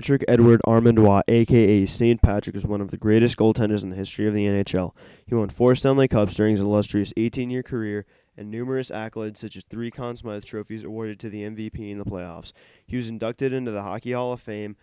Patrick Edward Armandois, a.k.a. St. Patrick, is one of the greatest goaltenders in the history of the NHL. He won 4 Stanley Cups during his illustrious 18-year career and numerous accolades such as 3 Conn Smythe trophies awarded to the MVP in the playoffs. He was inducted into the Hockey Hall of Fame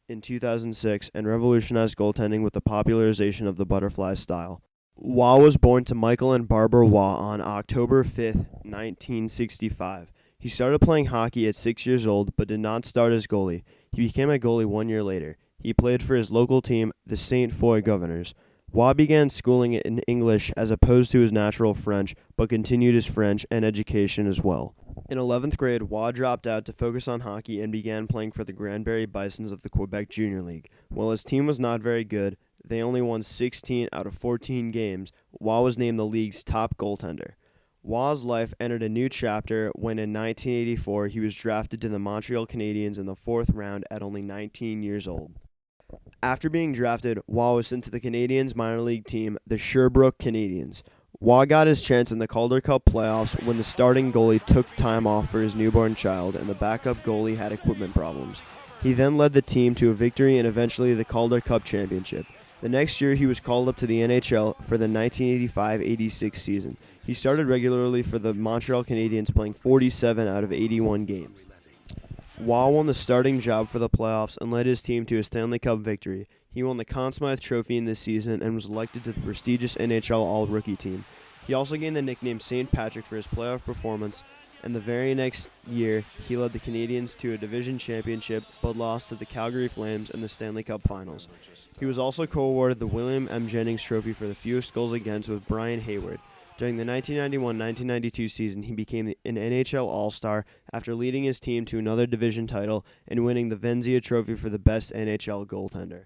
in 2006 and revolutionized goaltending with the popularization of the butterfly style. Waugh was born to Michael and Barbara Waugh on October 5, 1965. He started playing hockey at 6 years old, but did not start as goalie. He became a goalie 1 year later. He played for his local team, the St. Foy Governors. Waugh began schooling in English as opposed to his natural French, but continued his French and education as well. In 11th grade, Waugh dropped out to focus on hockey and began playing for the Granbury Bisons of the Quebec Junior League. While his team was not very good, they only won 16 out of 14 games. Waugh was named the league's top goaltender. Waugh's life entered a new chapter when in 1984 he was drafted to the Montreal Canadiens in the 4th round at only 19 years old. After being drafted, Waugh was sent to the Canadiens' minor league team, the Sherbrooke Canadiens. Waugh got his chance in the Calder Cup playoffs when the starting goalie took time off for his newborn child and the backup goalie had equipment problems. He then led the team to a victory and eventually the Calder Cup championship. The next year, he was called up to the NHL for the 1985-86 season. He started regularly for the Montreal Canadiens, playing 47 out of 81 games. Waugh won the starting job for the playoffs and led his team to a Stanley Cup victory. He won the Conn Smythe Trophy in this season and was elected to the prestigious NHL All-Rookie team. He also gained the nickname St. Patrick for his playoff performance, and the very next year, he led the Canadiens to a division championship, but lost to the Calgary Flames in the Stanley Cup Finals. He was also co-awarded the William M. Jennings Trophy for the fewest goals against with Brian Hayward. During the 1991-1992 season, he became an NHL All-Star after leading his team to another division title and winning the Vezina Trophy for the best NHL goaltender.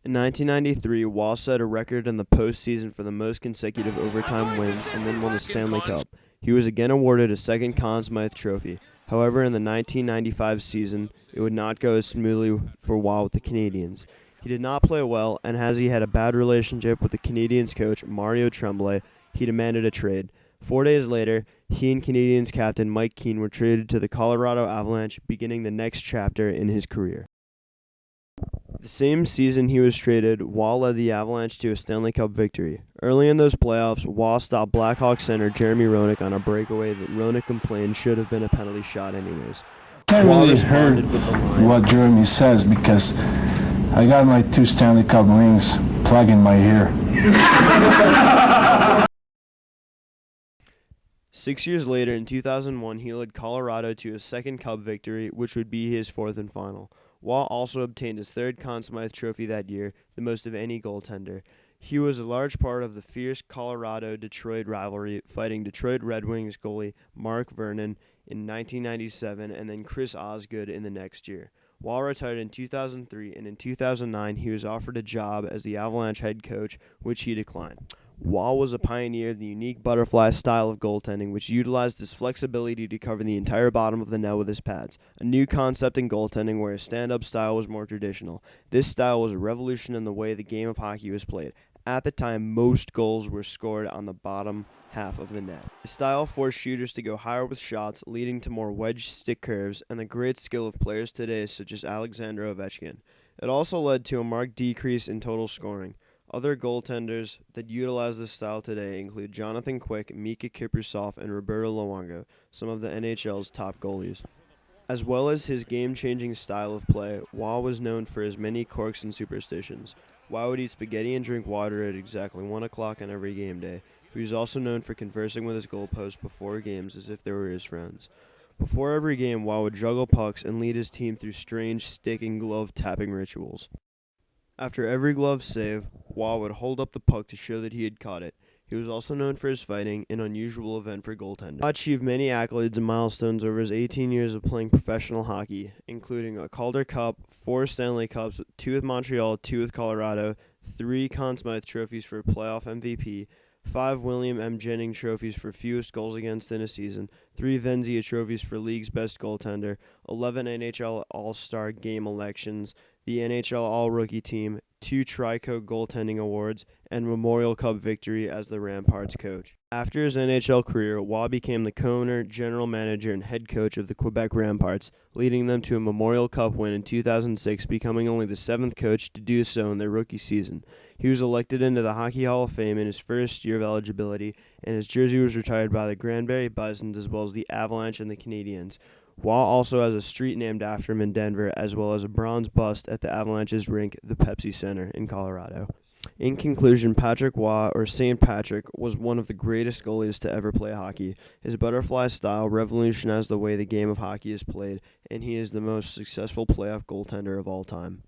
In 1993, Waugh set a record in the postseason for the most consecutive overtime wins and then won the Stanley Cup. He was again awarded a second Conn Smythe Trophy. However, in the 1995 season, it would not go as smoothly for Waugh with the Canadiens. He did not play well, and as he had a bad relationship with the Canadiens coach, Mario Tremblay, he demanded a trade. 4 days later, he and Canadiens captain Mike Keane were traded to the Colorado Avalanche, beginning the next chapter in his career. The same season he was traded, Waugh led the Avalanche to a Stanley Cup victory. Early in those playoffs, Waugh stopped Blackhawks center Jeremy Roenick on a breakaway that Roenick complained should have been a penalty shot anyways. I really heard what Jeremy says because I got my 2 Stanley Cup rings plugged in my ear. 6 years later, in 2001, he led Colorado to a second Cup victory, which would be his 4th and final. Waugh also obtained his 3rd Conn Smythe Trophy that year, the most of any goaltender. He was a large part of the fierce Colorado-Detroit rivalry, fighting Detroit Red Wings goalie Mark Vernon in 1997 and then Chris Osgood in the next year. Waugh retired in 2003, and in 2009 he was offered a job as the Avalanche head coach, which he declined. Waugh was a pioneer of the unique butterfly style of goaltending, which utilized his flexibility to cover the entire bottom of the net with his pads, a new concept in goaltending where his stand-up style was more traditional. This style was a revolution in the way the game of hockey was played. At the time, most goals were scored on the bottom half of the net. The style forced shooters to go higher with shots, leading to more wedge stick curves and the great skill of players today such as Alexander Ovechkin. It also led to a marked decrease in total scoring. Other goaltenders that utilize this style today include Jonathan Quick, Mika Kiprusoff, and Roberto Luongo, some of the NHL's top goalies. As well as his game-changing style of play, Waugh was known for his many quirks and superstitions. Waugh would eat spaghetti and drink water at exactly 1 o'clock on every game day. He was also known for conversing with his goalpost before games as if they were his friends. Before every game, Waugh would juggle pucks and lead his team through strange stick and glove tapping rituals. After every glove save, Waugh would hold up the puck to show that he had caught it. He was also known for his fighting, an unusual event for goaltending. Waugh achieved many accolades and milestones over his 18 years of playing professional hockey, including a Calder Cup, 4 Stanley Cups, 2 with Montreal, 2 with Colorado, 3 Conn Smythe trophies for playoff MVP, 5 William M. Jennings trophies for fewest goals against in a season, 3 Vezina trophies for league's best goaltender, 11 NHL All-Star Game elections, the NHL All-Rookie Team, 2 Trico goaltending awards, and Memorial Cup victory as the Ramparts coach. After his NHL career, Waugh became the co-owner, general manager, and head coach of the Quebec Ramparts, leading them to a Memorial Cup win in 2006, becoming only the 7th coach to do so in their rookie season. He was elected into the Hockey Hall of Fame in his first year of eligibility, and his jersey was retired by the Granbury Bisons as well as the Avalanche and the Canadiens. Waugh also has a street named after him in Denver, as well as a bronze bust at the Avalanche's rink, the Pepsi Center, in Colorado. In conclusion, Patrick Waugh, or St. Patrick, was one of the greatest goalies to ever play hockey. His butterfly style revolutionized the way the game of hockey is played, and he is the most successful playoff goaltender of all time.